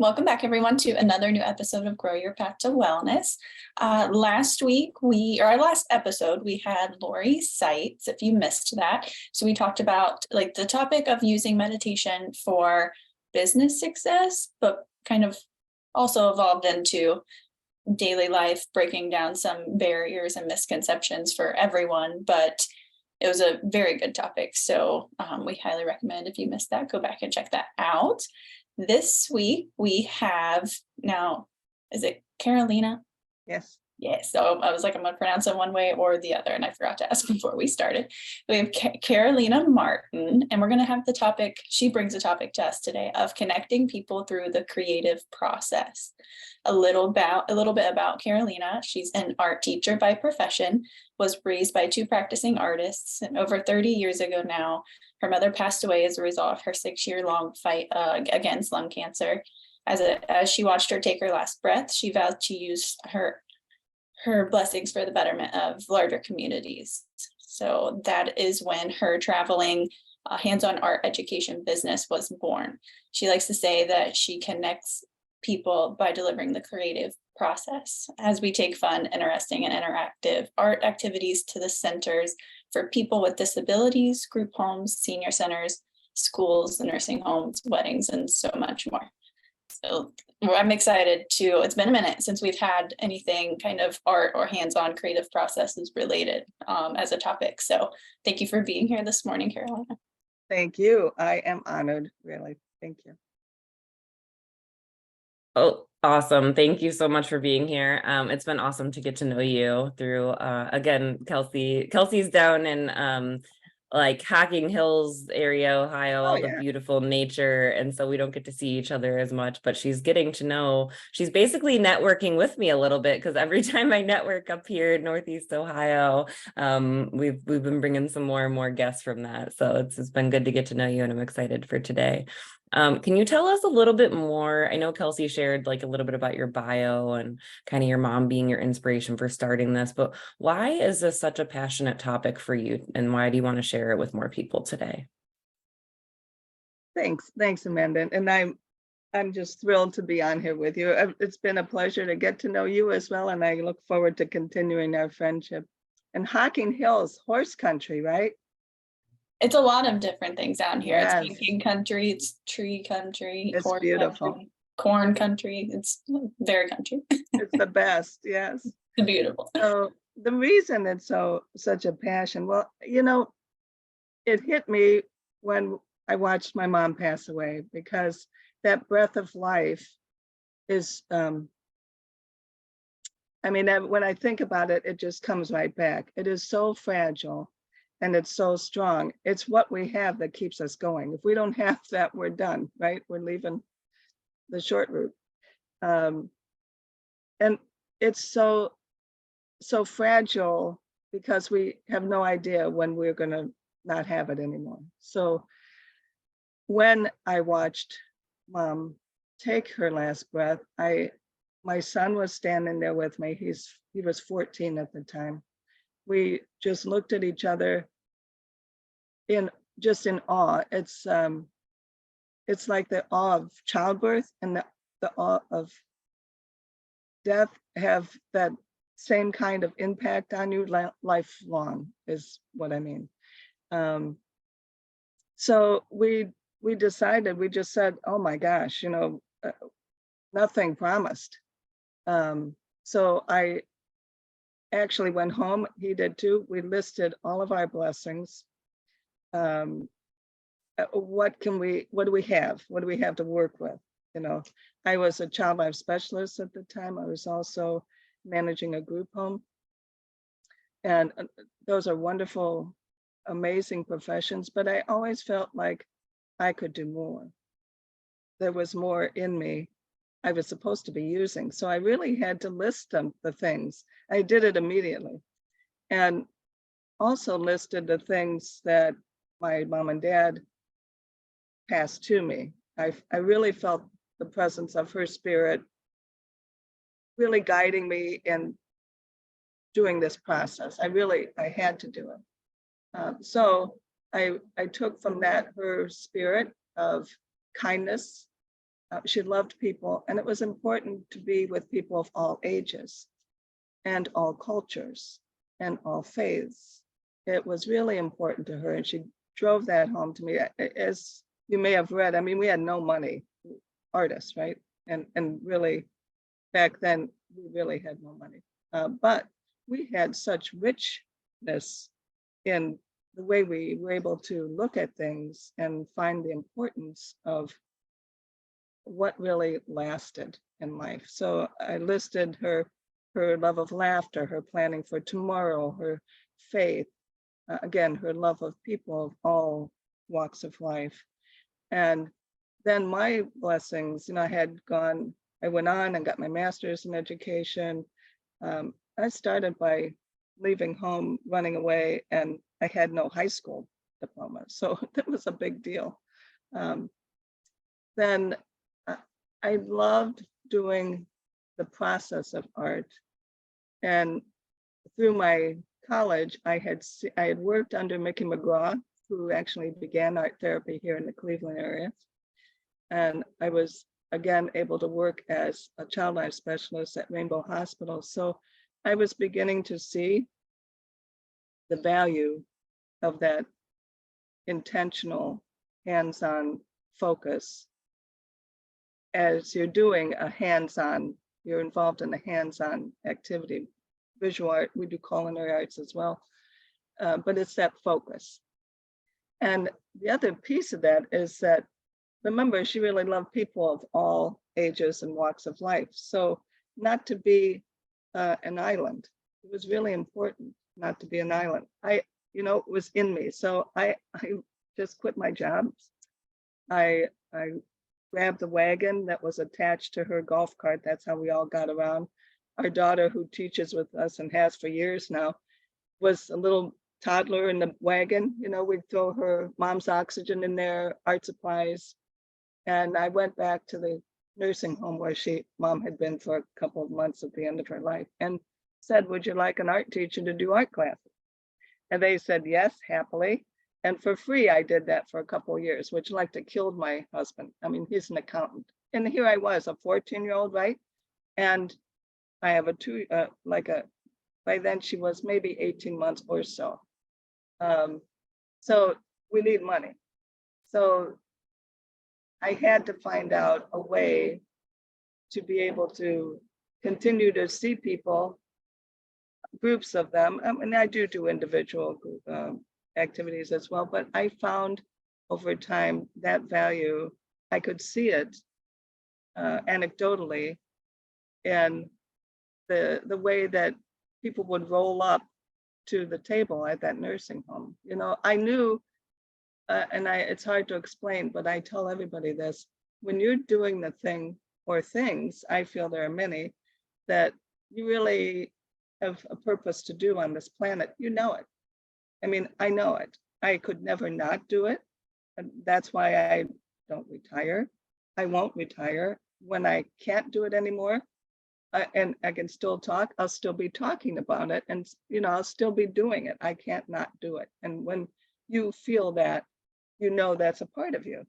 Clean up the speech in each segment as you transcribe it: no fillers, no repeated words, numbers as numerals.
Welcome back, everyone, to another new episode of Grow Your Path to Wellness. Last week, our last episode, we had Lori's sites, if you missed that. So we talked about like the topic of using meditation for business success, but kind of also evolved into daily life, breaking down some barriers and misconceptions for everyone. But it was a very good topic. So we highly recommend, if you missed that, go back and check that out. This week we have now, is it Carolina? Yes. Yes. So I was like, I'm going to pronounce it one way or the other. And I forgot to ask before we started. We have Carolina Martin, and we're going to have the topic. She brings a topic to us today of connecting people through the creative process. A little bit about Carolina. She's an art teacher by profession, was raised by two practicing artists, and over 30 years ago now, her mother passed away as a result of her 6-year-long fight against lung cancer. As she watched her take her last breath, she vowed to use her blessings for the betterment of larger communities. So that is when her traveling hands-on art education business was born. She likes to say that she connects people by delivering the creative process as we take fun, interesting, and interactive art activities to the centers for people with disabilities, group homes, senior centers, schools, nursing homes, weddings, and so much more. So I'm excited it's been a minute since we've had anything kind of art or hands-on creative processes related as a topic. So thank you for being here this morning, Carolina. Thank you. I am honored, really. Thank you. Oh, awesome. Thank you so much for being here. It's been awesome to get to know you through, again, Kelsi. Kelsi's down in like Hocking Hills area, Ohio, all the beautiful nature. And so we don't get to see each other as much, but she's getting to know, she's basically networking with me a little bit, because every time I network up here in Northeast Ohio, we've been bringing some more and more guests from that. So it's been good to get to know you, and I'm excited for today. Can you tell us a little bit more? I know Kelsi shared like a little bit about your bio and kind of your mom being your inspiration for starting this, but why is this such a passionate topic for you, and why do you want to share it with more people today? Thanks, Amanda. And I'm just thrilled to be on here with you. It's been a pleasure to get to know you as well, and I look forward to continuing our friendship. And Hocking Hills, horse country, right? It's a lot of different things down here. Yes. It's hiking country, it's tree country, it's beautiful. Country, corn country. It's very country. It's the best, yes. It's beautiful. So the reason it's such a passion, well, it hit me when I watched my mom pass away, because that breath of life is, when I think about it, it just comes right back. It is so fragile. And it's so strong. It's what we have that keeps us going. If we don't have that, we're done, right? We're leaving the short route. And it's so fragile, because we have no idea when we're gonna not have it anymore. So when I watched Mom take her last breath, my son was standing there with me. He was 14 at the time. We just looked at each other in awe. It's like the awe of childbirth and the awe of death have that same kind of impact on you lifelong, is what I mean. So we decided, we just said, oh my gosh, nothing promised. So I actually went home, he did too. We listed all of our blessings. What do we have? What do we have to work with? I was a child life specialist at the time. I was also managing a group home. And those are wonderful, amazing professions, but I always felt like I could do more. There was more in me I was supposed to be using. So I really had to list the things. I did it immediately. And also listed the things that my mom and dad passed to me. I really felt the presence of her spirit really guiding me in doing this process. I had to do it. So I took from that her spirit of kindness, She loved people, and it was important to be with people of all ages and all cultures and all faiths. It was really important to her, and she drove that home to me. As you may have read, I mean, we had no money, artists, right? And really, back then, we really had no money. But we had such richness in the way we were able to look at things and find the importance of what really lasted in life. So I listed her love of laughter, her planning for tomorrow, her faith, again, her love of people of all walks of life. And then my blessings, I went on and got my master's in education. I started by leaving home, running away, and I had no high school diploma. So that was a big deal. Then I loved doing the process of art. And through my college, I had worked under Mickey McGraw, who actually began art therapy here in the Cleveland area. And I was, again, able to work as a child life specialist at Rainbow Hospital. So I was beginning to see the value of that intentional, hands-on focus. As you're doing a hands-on, you're involved in a hands-on activity. Visual art, we do culinary arts as well, but it's that focus. And the other piece of that is that, remember, she really loved people of all ages and walks of life. So not to be an island. It was really important not to be an island. It was in me. So I just quit my job. I grabbed the wagon that was attached to her golf cart. That's how we all got around. Our daughter, who teaches with us and has for years now, was a little toddler in the wagon. We'd throw her mom's oxygen in there, art supplies. And I went back to the nursing home where mom had been for a couple of months at the end of her life, and said, would you like an art teacher to do art classes? And they said, yes, happily. And for free, I did that for a couple of years, which like to killed my husband. I mean, he's an accountant. And here I was, a 14-year-old, right? And I have by then she was maybe 18 months or so. So we need money. So I had to find out a way to be able to continue to see people, groups of them. And I do individual activities as well, but I found over time that value, I could see it anecdotally in the way that people would roll up to the table at that nursing home. I knew, and it's hard to explain, but I tell everybody this, when you're doing the thing or things, I feel there are many, that you really have a purpose to do on this planet, you know it. I mean, I know it. I could never not do it. And that's why I don't retire. I won't retire. When I can't do it anymore, and I can still talk, I'll still be talking about it. And, I'll still be doing it. I can't not do it. And when you feel that, that's a part of you.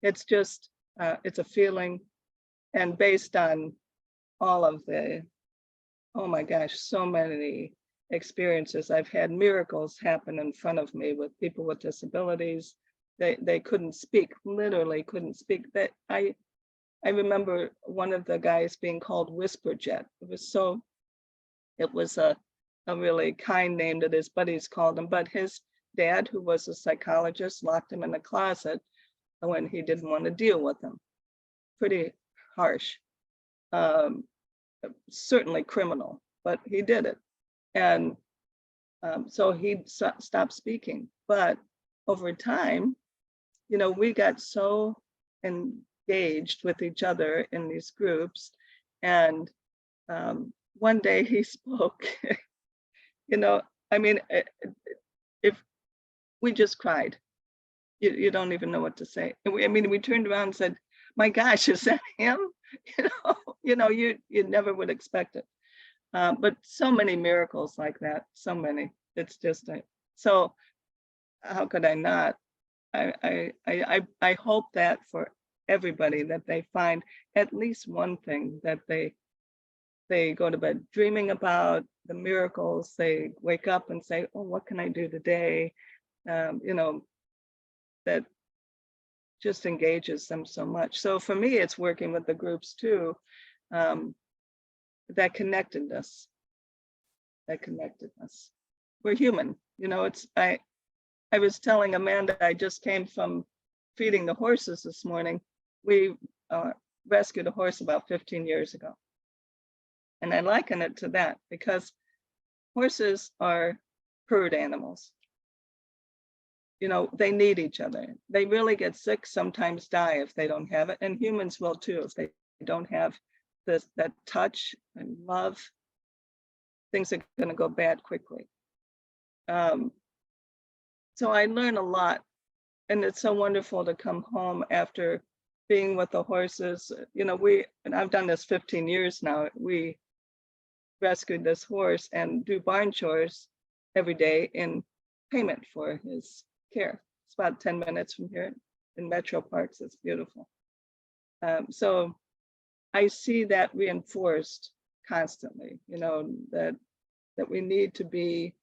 It's just, it's a feeling. And based on all of oh my gosh, so many experiences. I've had miracles happen in front of me with people with disabilities. They couldn't speak, literally couldn't speak. That I remember one of the guys being called Whisper Jet. It was a really kind name that his buddies called him, but his dad, who was a psychologist, locked him in the closet when he didn't want to deal with him. Pretty harsh, certainly criminal, but he did it. And so he stopped speaking. But over time, we got so engaged with each other in these groups. And one day he spoke, if we just cried, you don't even know what to say. We turned around and said, my gosh, is that him? You never would expect it. But so many miracles like that, so many. It's just, so how could I not? I hope that for everybody that they find at least one thing that they go to bed dreaming about, the miracles. They wake up and say, oh, what can I do today? You know, that just engages them so much. So for me, it's working with the groups too. That connectedness. We're human. You know, I was telling Amanda, I just came from feeding the horses this morning. We rescued a horse about 15 years ago. And I liken it to that because horses are herd animals. You know, they need each other. They really get sick, sometimes die if they don't have it. And humans will too, if they don't have that touch and love, things are going to go bad quickly. So I learn a lot, and it's so wonderful to come home after being with the horses. You know, and I've done this 15 years now. We rescued this horse and do barn chores every day in payment for his care. It's about 10 minutes from here in Metro Parks. It's beautiful. So I see that reinforced constantly, you know, that we need to be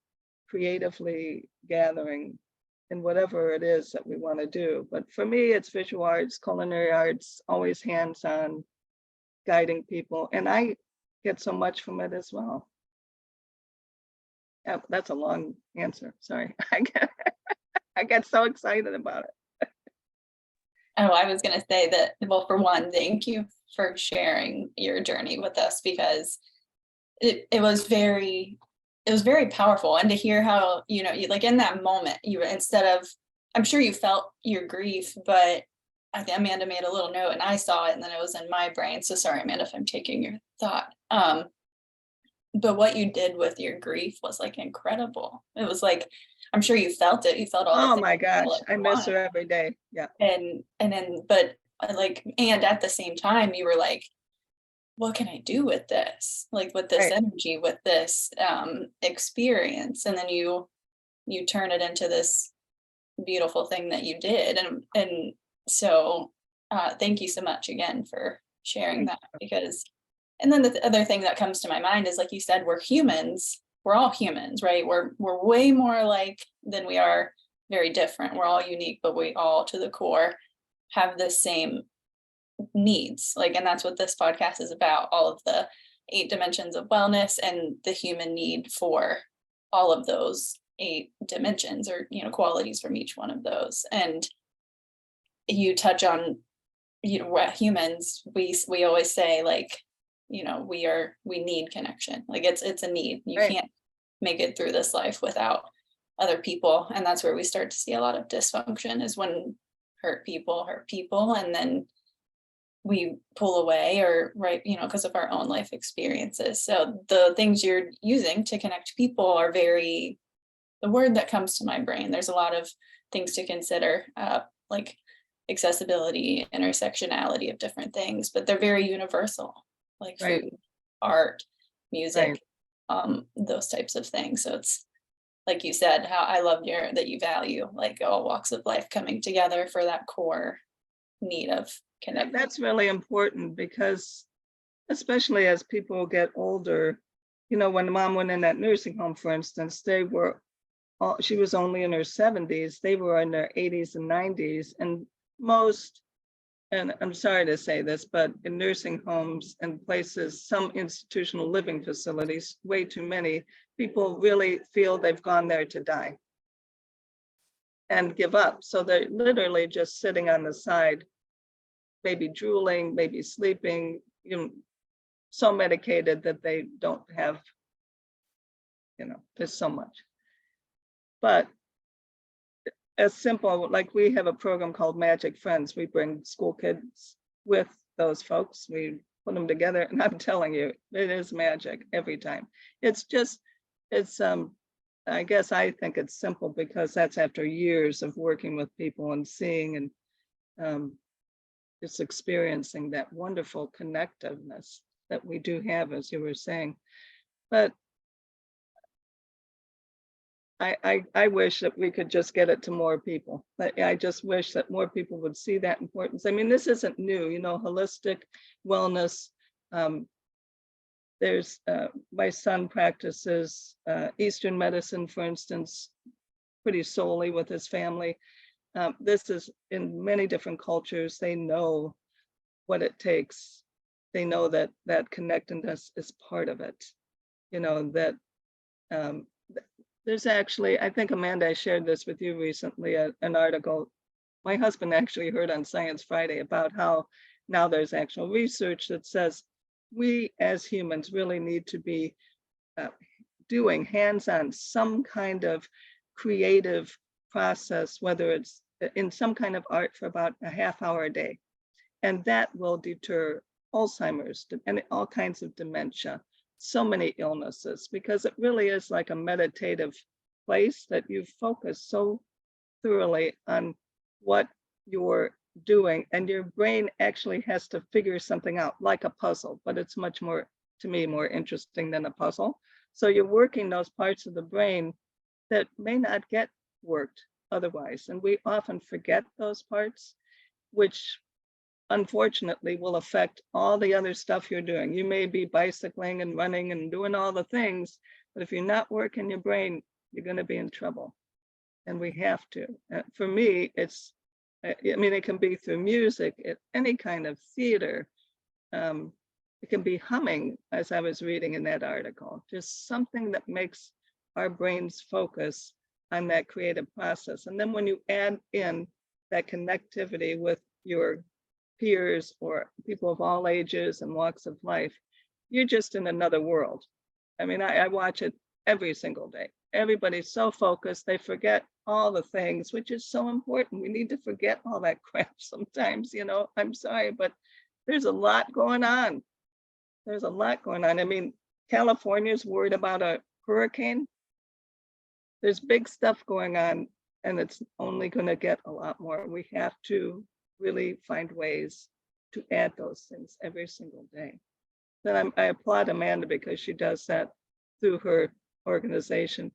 creatively gathering in whatever it is that we want to do. But for me, it's visual arts, culinary arts, always hands-on, guiding people. And I get so much from it as well. Yeah, that's a long answer. Sorry. I get so excited about it. Oh, I was going to say that, well, for one, thank you for sharing your journey with us, because it was very powerful. And to hear how, you know, like in that moment, you instead of, I'm sure you felt your grief, but I think Amanda made a little note and I saw it and then it was in my brain. So sorry, Amanda, if I'm taking your thought. But what you did with your grief was like incredible. It was like, I'm sure you felt it. You felt all. Oh my gosh, I miss her every day. Yeah. And then, but like, and at the same time, you were like, what can I do with this? Like with this energy, with this experience. And then you turn it into this beautiful thing that you did. And so thank you so much again for sharing that, because, and then the other thing that comes to my mind is, like you said, we're humans. We're all humans, right? We're way more alike than we are very different. We're all unique, but we all, to the core, have the same needs. Like, and that's what this podcast is about, all of the 8 dimensions of wellness and the human need for all of those 8 dimensions, or, you know, qualities from each one of those. And you touch on, you know, what humans, we always say, like, you know, we need connection. Like it's a need. You can't make it through this life without other people. And that's where we start to see a lot of dysfunction, is when hurt people, and then we pull away, or you know, because of our own life experiences. So the things you're using to connect people are the word that comes to my brain, there's a lot of things to consider, like accessibility, intersectionality of different things, but they're very universal, like food, art, music, those types of things. So it's, like you said, how I loved that you value like all walks of life coming together for that core need of connection. That's really important, because especially as people get older, you know, when Mom went in that nursing home, for instance, she was only in her 70s, they were in their 80s and 90s, and most, and I'm sorry to say this, but in nursing homes and places, some institutional living facilities, way too many, people really feel they've gone there to die and give up. So they're literally just sitting on the side, maybe drooling, maybe sleeping, you know, so medicated that they don't have, you know, there's so much. But as simple, like we have a program called Magic Friends. We bring school kids with those folks. We put them together, and I'm telling you, it is magic every time. It's I guess I think it's simple because that's after years of working with people and seeing and just experiencing that wonderful connectiveness that we do have, as you were saying. But I wish that we could just get it to more people. But I just wish that more people would see that importance. I mean, this isn't new, you know, holistic wellness. There's my son practices Eastern medicine, for instance, pretty solely with his family. This is in many different cultures. They know what it takes. They know that connectedness is part of it. You know, that there's actually, I think, Amanda, I shared this with you recently, an article my husband actually heard on Science Friday about how now there's actual research that says we as humans really need to be doing hands-on some kind of creative process, whether it's in some kind of art for about a half hour a day. And that will deter Alzheimer's and all kinds of dementia, so many illnesses, because it really is like a meditative place that you focus so thoroughly on what you're doing, and your brain actually has to figure something out like a puzzle, but it's much more, to me, more interesting than a puzzle. So you're working those parts of the brain that may not get worked otherwise. And we often forget those parts, which unfortunately will affect all the other stuff you're doing. You may be bicycling and running and doing all the things, but if you're not working your brain, you're going to be in trouble. And we have to. For me, it's, I mean, it can be through music, any kind of theater. It can be humming, as I was reading in that article, just something that makes our brains focus on that creative process. And then when you add in that connectivity with your peers or people of all ages and walks of life, you're just in another world. I mean, I watch it every single day. Everybody's so focused, they forget all the things, which is so important. We need to forget all that crap sometimes, you know. I'm sorry, but there's a lot going on. There's a lot going on. I mean, California's worried about a hurricane. There's big stuff going on, and it's only going to get a lot more. We have to really find ways to add those things every single day. Then I applaud Amanda because she does that through her organization.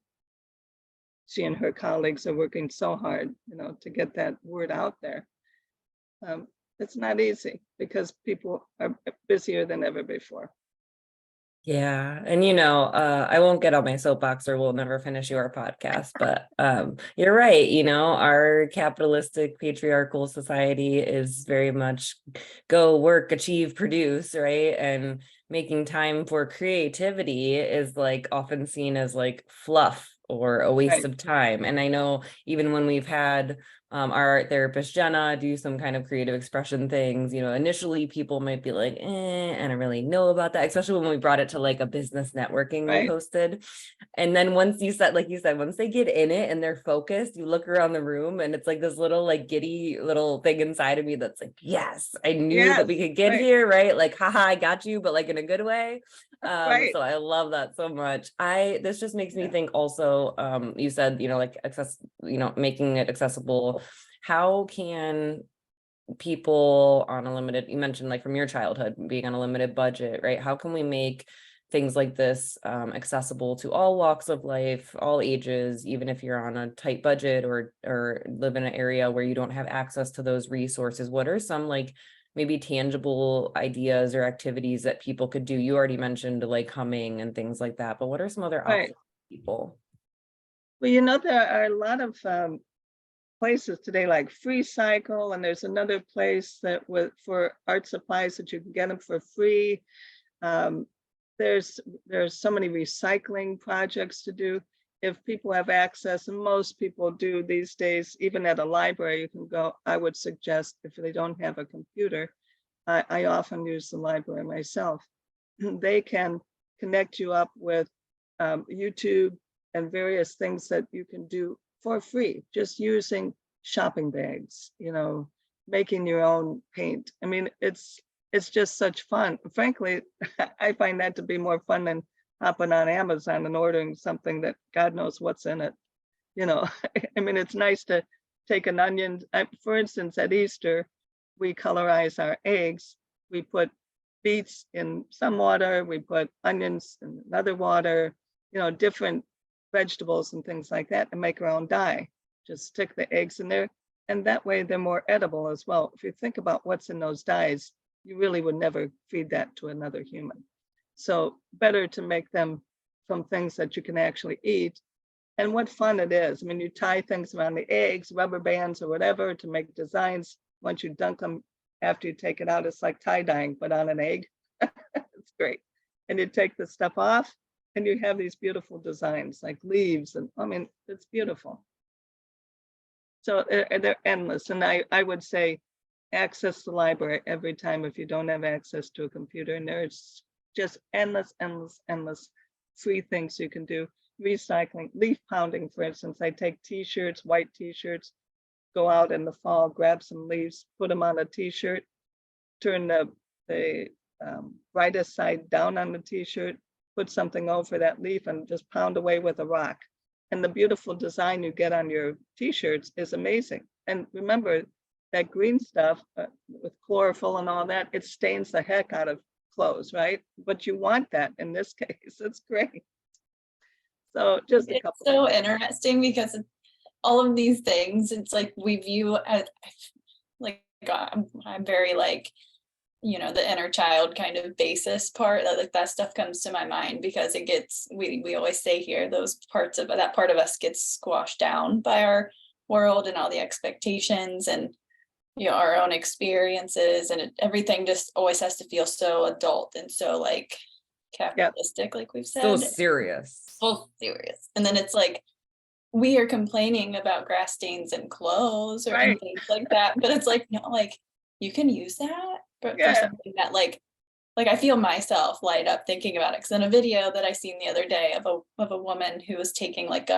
She and her colleagues are working so hard, you know, to get that word out there. It's not easy because people are busier than ever before. Yeah. And, you know, I won't get on my soapbox or we'll never finish your podcast, but you're right. You know, our capitalistic patriarchal society is very much go work, achieve, produce, right? And making time for creativity is like often seen as like fluff or a waste of time. And I know even when we've had our art therapist, Jenna, do some kind of creative expression things, you know, initially people might be like, I don't really know about that, especially when we brought it to like a business networking we hosted. And then once you said, like you said, once they get in it and they're focused, you look around the room and it's like this little like giddy little thing inside of me that's like, yes, I knew that we could get here, right? Like, haha, I got you, but like in a good way. So I love that so much. This just makes me think also, you said, you know, like making it accessible. How can people on a limited, you mentioned like from your childhood being on a limited budget, right? How can we make things like this accessible to all walks of life, all ages, even if you're on a tight budget or live in an area where you don't have access to those resources? What are some like maybe tangible ideas or activities that people could do? You already mentioned like humming and things like that, but what are some other options for people? Well, you know, there are a lot of places today like Free Cycle, and there's another place that for art supplies that you can get them for free. There's so many recycling projects to do. If people have access, and most people do these days, even at a library, you can go. I would suggest if they don't have a computer, I often use the library myself. They can connect you up with YouTube and various things that you can do for free, just using shopping bags, you know, making your own paint. I mean, it's just such fun. Frankly, I find that to be more fun than hopping on Amazon and ordering something that God knows what's in it. You know, I mean, it's nice to take an onion. For instance, at Easter, we colorize our eggs. We put beets in some water, we put onions in another water, you know, different vegetables and things like that and make our own dye. Just stick the eggs in there, and that way they're more edible as well. If you think about what's in those dyes, you really would never feed that to another human. So better to make them from things that you can actually eat. And what fun it is. I mean, you tie things around the eggs, rubber bands or whatever to make designs. Once you dunk them, after you take it out, it's like tie-dyeing, but on an egg. It's great. And you take the stuff off and you have these beautiful designs like leaves. And I mean, it's beautiful. So they're endless. And I would say access the library every time if you don't have access to a computer. And there's just endless free things you can do. Recycling, leaf pounding, for instance. I take t-shirts, white t-shirts, go out in the fall, grab some leaves, put them on a t-shirt, turn the brightest side down on the t-shirt, put something over that leaf and just pound away with a rock. And the beautiful design you get on your t-shirts is amazing. And remember that green stuff with chlorophyll and all that, it stains the heck out of clothes, right? But you want that in this case. It's great. So just a couple. It's so interesting because all of these things, it's like we view as like I'm very like, you know, the inner child kind of basis part, like that stuff comes to my mind because it gets, we always say here, those parts of that part of us gets squashed down by our world and all the expectations and, you know, our own experiences, and everything just always has to feel so adult and so like capitalistic, like we've said. So serious. So serious. And then it's like, we are complaining about grass stains and clothes or Right. things like that, but it's like, no, like you can use that for something that like I feel myself light up thinking about it. Because in a video that I seen the other day of a woman who was taking like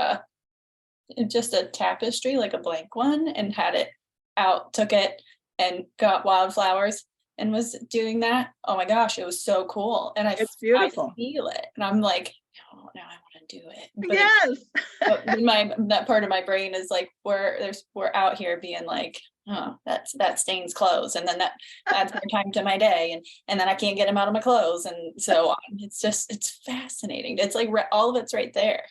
just a tapestry, like a blank one, and had it out, took it and got wildflowers and was doing that. Oh my gosh, it was so cool. And It's beautiful. I feel it. And I'm like, oh, now I want to do it. But yes. that part of my brain is like, we're out here being like, oh, that stains clothes, and then that adds more time to my day, and then I can't get them out of my clothes, and so on. It's fascinating. It's like all of it's right there.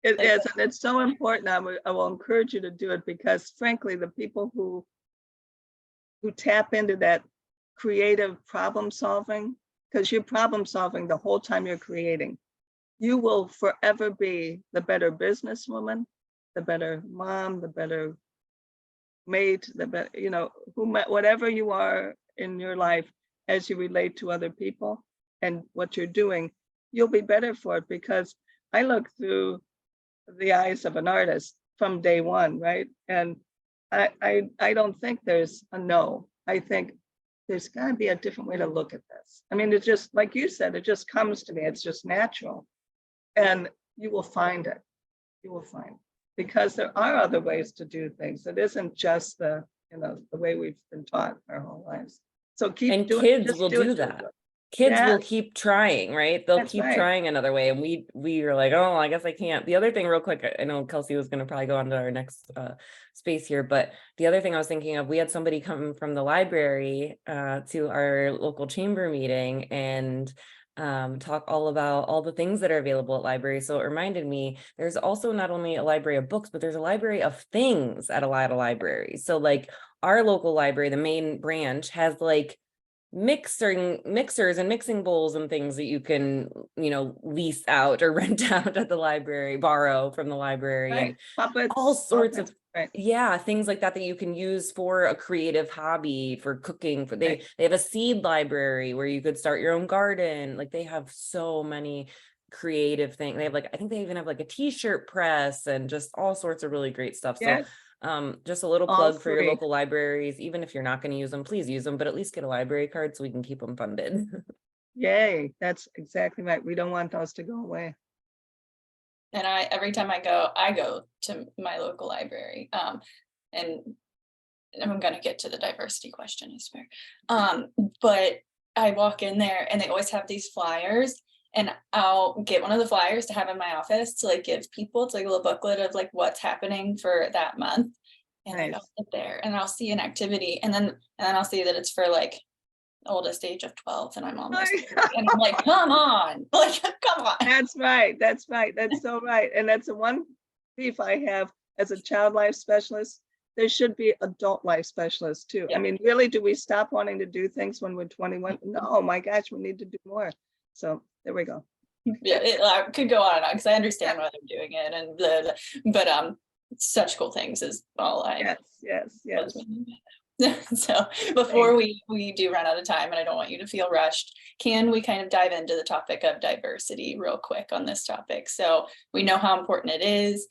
It is, and it's so important. I will encourage you to do it because, frankly, the people who tap into that creative problem solving, because you're problem solving the whole time you're creating, you will forever be the better businesswoman, the better mom, the better mate, the better, you know, whatever you are in your life as you relate to other people and what you're doing, you'll be better for it. Because I look through the eyes of an artist from day one, right? And I don't think there's a no. I think there's got to be a different way to look at this. I mean, it's just like you said, it just comes to me. It's just natural. And you will find it. You will find it. Because there are other ways to do things. It isn't just the way we've been taught our whole lives. So keep doing it. Kids will do that. Kids will keep trying, right? They'll keep trying another way. And we are like, oh, I guess I can't. The other thing real quick, I know Kelsi was going to probably go on to our next space here, but the other thing I was thinking of, we had somebody come from the library to our local chamber meeting and talk all about all the things that are available at libraries. So it reminded me, there's also not only a library of books, but there's a library of things at a lot of libraries. So like our local library, the main branch, has like mixers and mixing bowls and things that you can, lease out or rent out at the library, borrow from the library, right. and Puppets, all sorts of right. things like that you can use for a creative hobby, for cooking. They have a seed library where you could start your own garden. Like they have so many creative things. They have I think they even have like a t-shirt press and just all sorts of really great stuff. Yes. So just a little plug for your local libraries. Even if you're not going to use them, please use them, but at least get a library card so we can keep them funded. Yay, that's exactly right. We don't want those to go away. And every time I go to my local library, and I'm going to get to the diversity question, I swear. But I walk in there and they always have these flyers, and I'll get one of the flyers to have in my office to give people. It's like a little booklet of what's happening for that month. And I'll sit there and I'll see an activity, and then I'll see that it's for oldest age of 12 and I'm almost Right. 30. And I'm like, come on, like, come on. That's right. That's right. That's so right. And that's the one beef I have as a child life specialist. There should be adult life specialists too. Yeah. I mean, really, do we stop wanting to do things when we're 21? No, my gosh, we need to do more. So there we go. Yeah, I could go on and on because I understand why they're doing it and but such cool things is all I Yes. so before we do run out of time, and I don't want you to feel rushed, can we kind of dive into the topic of diversity real quick on this topic? So we know how important it is.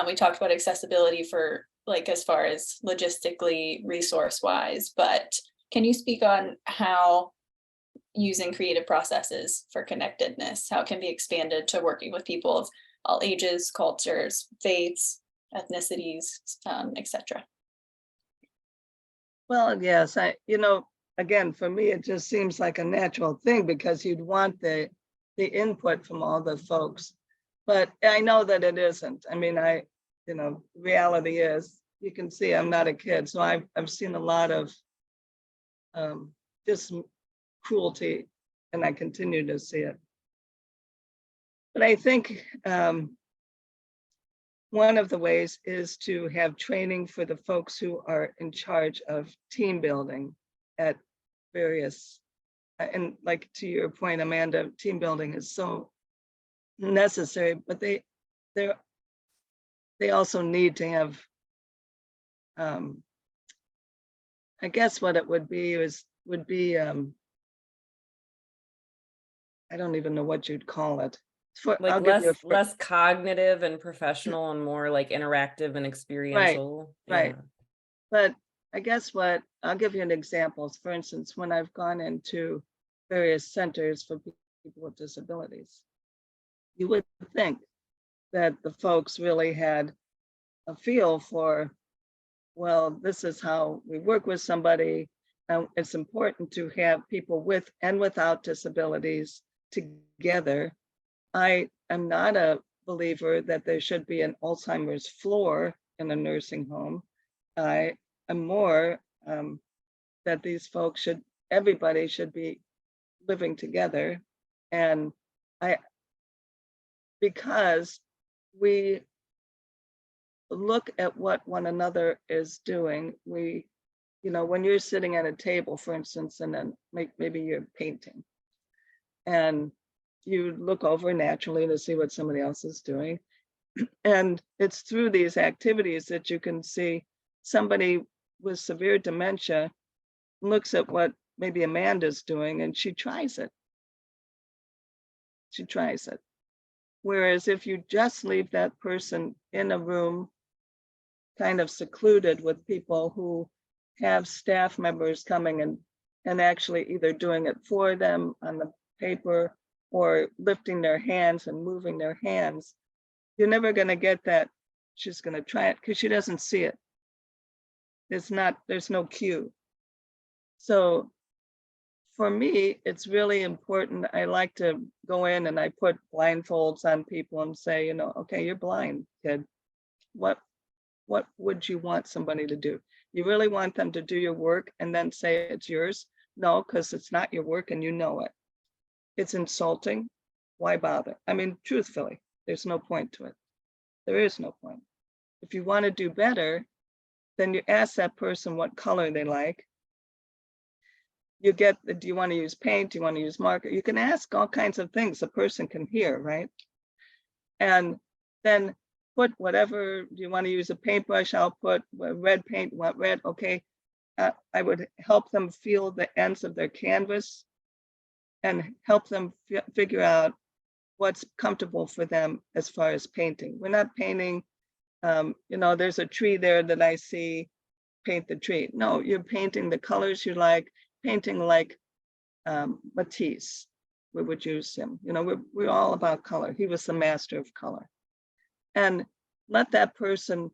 We talked about accessibility for like as far as logistically resource wise, but can you speak on how using creative processes for connectedness, how it can be expanded to working with people of all ages, cultures, faiths, ethnicities, etc. Well, yes, again, for me, it just seems like a natural thing because you'd want the input from all the folks. But I know that it isn't. I mean, reality is, you can see I'm not a kid. So I've seen a lot of just cruelty, and I continue to see it. But I think one of the ways is to have training for the folks who are in charge of team building at various, and like to your point, Amanda, team building is so necessary, but they also need to have, I guess what it would be I don't even know what you'd call it. Like less cognitive and professional and more like interactive and experiential. Right. But I guess I'll give you an example. For instance, when I've gone into various centers for people with disabilities, you would think that the folks really had a feel for, well, this is how we work with somebody. It's important to have people with and without disabilities together. I am not a believer that there should be an Alzheimer's floor in a nursing home. I am more that these folks everybody should be living together. And because we look at what one another is doing, when you're sitting at a table, for instance, and then maybe you're painting, and you look over naturally to see what somebody else is doing. And it's through these activities that you can see somebody with severe dementia looks at what maybe Amanda's doing and she tries it. Whereas if you just leave that person in a room, kind of secluded with people who have staff members coming and actually either doing it for them on the paper or lifting their hands and moving their hands, you're never going to get that she's going to try it because she doesn't see it. There's no cue. So for me, it's really important. I like to go in and I put blindfolds on people and say, okay, you're blind, kid. What would you want somebody to do? You really want them to do your work and then say it's yours? No, because it's not your work and you know it. It's insulting. Why bother? I mean, truthfully, there's no point to it. There is no point. If you want to do better, then you ask that person what color they like. Do you want to use paint? Do you want to use marker? You can ask all kinds of things a person can hear, right? And then put whatever, do you want to use a paintbrush? I'll put red paint, what red? Okay. I would help them feel the ends of their canvas and help them figure out what's comfortable for them as far as painting. We're not painting, there's a tree there that I see, paint the tree. No, you're painting the colors you like, painting like Matisse. We would use him. We're all about color. He was the master of color. And let that person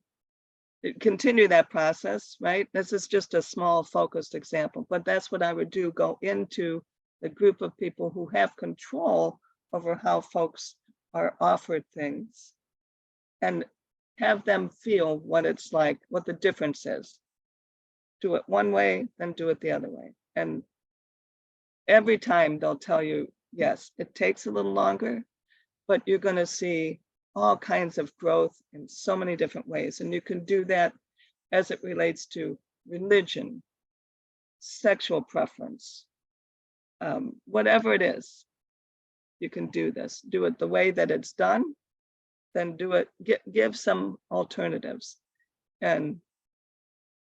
continue that process, right? This is just a small focused example, but that's what I would do, go into the group of people who have control over how folks are offered things and have them feel what it's like, what the difference is. Do it one way, then do it the other way. And every time they'll tell you, yes, it takes a little longer, but you're going to see all kinds of growth in so many different ways. And you can do that as it relates to religion, sexual preference, whatever it is, you can do this. Do it the way that it's done, then do it, give some alternatives and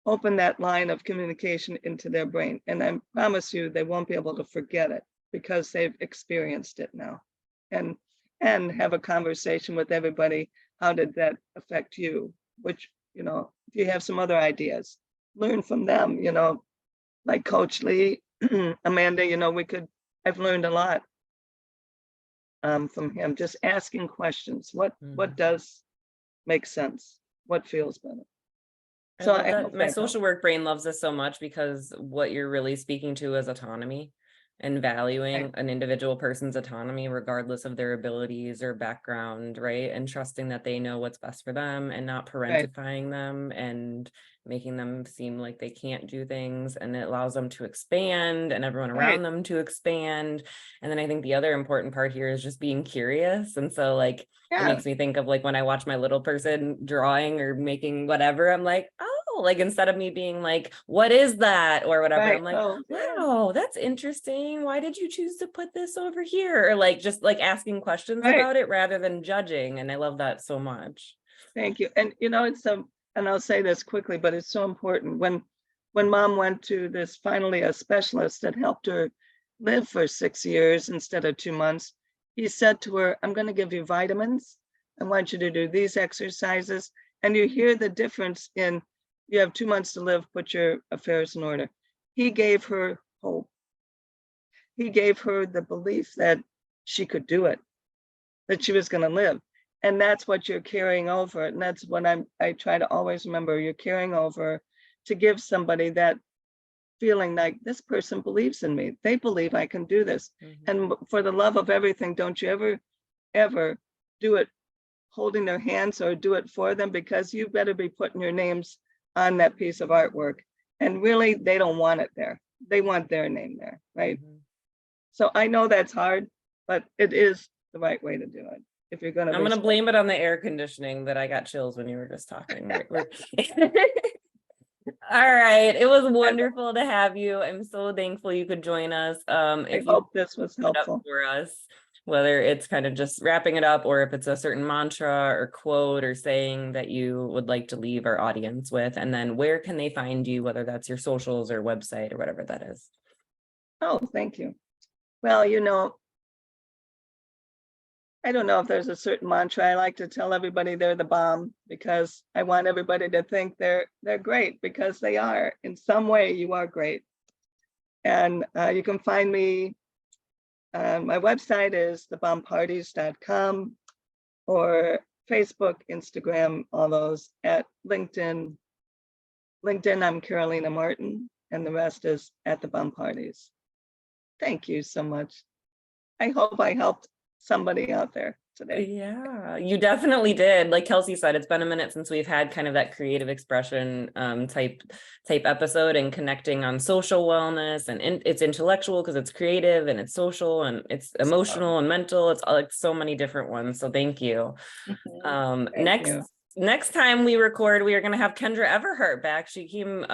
open that line of communication into their brain. And I promise you, they won't be able to forget it because they've experienced it now. And have a conversation with everybody. How did that affect you? Which, you know, if you have some other ideas, learn from them, you know, like Coach Lee, Amanda, you know, I've learned a lot from him, just asking questions. What does make sense? What feels better? So I hope my social work brain loves this so much, because what you're really speaking to is autonomy and valuing an individual person's autonomy, regardless of their abilities or background, right? And trusting that they know what's best for them and not parentifying them and making them seem like they can't do things. And it allows them to expand and everyone around them to expand. And then I think the other important part here is just being curious. And so like, it makes me think of like when I watch my little person drawing or making whatever, I'm like, oh, like instead of me being like, what is that? Or whatever, I'm like, wow, that's interesting. Why did you choose to put this over here? Or like, just like asking questions about it rather than judging. And I love that so much. Thank you. And you know, it's and I'll say this quickly, but it's so important. When mom went to this, finally a specialist that helped her live for 6 years instead of 2 months, he said to her, I'm going to give you vitamins. I want you to do these exercises. And you hear the difference in, you have 2 months to live, put your affairs in order. He gave her hope. He gave her the belief that she could do it, that she was going to live. And that's what you're carrying over. And that's what I try to always remember. You're carrying over to give somebody that feeling like this person believes in me. They believe I can do this. And for the love of everything, don't you ever do it holding their hands or do it for them, because you better be putting your names on that piece of artwork. And really, they don't want it there. They want their name there, right? So I know that's hard, but it is the right way to do it. If you're going to, I'm going to blame it on the air conditioning that I got chills when you were just talking. All right. It was wonderful to have you. I'm so thankful you could join us. I hope this was helpful for us, whether it's kind of just wrapping it up or if it's a certain mantra or quote or saying that you would like to leave our audience with. And then where can they find you, whether that's your socials or website or whatever that is? Oh, thank you. Well, you know, I don't know if there's a certain mantra. I like to tell everybody they're the bomb, because I want everybody to think they're great, because they are. In some way, you are great. And you can find me. My website is thebombparties.com, or Facebook, Instagram, all those, at LinkedIn. LinkedIn, I'm Carolina Martin, and the rest is at the Bomb Parties. Thank you so much. I hope I helped somebody out there today. Yeah, you definitely did. Like Kelsi said, it's been a minute since we've had kind of that creative expression type episode, and connecting on social wellness, and it's intellectual because it's creative, and it's social, and it's emotional and mental. It's like so many different ones. So thank you. Next time we record, we are going to have Kendra Everhart back. She came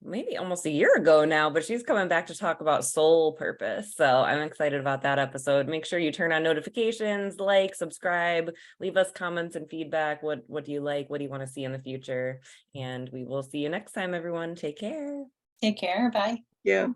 maybe almost a year ago now, but she's coming back to talk about soul purpose. So I'm excited about that episode. Make sure you turn on notifications, like, subscribe, leave us comments and feedback. What do you like? What do you want to see in the future? And we will see you next time, everyone. Take care. Take care. Bye. Yeah.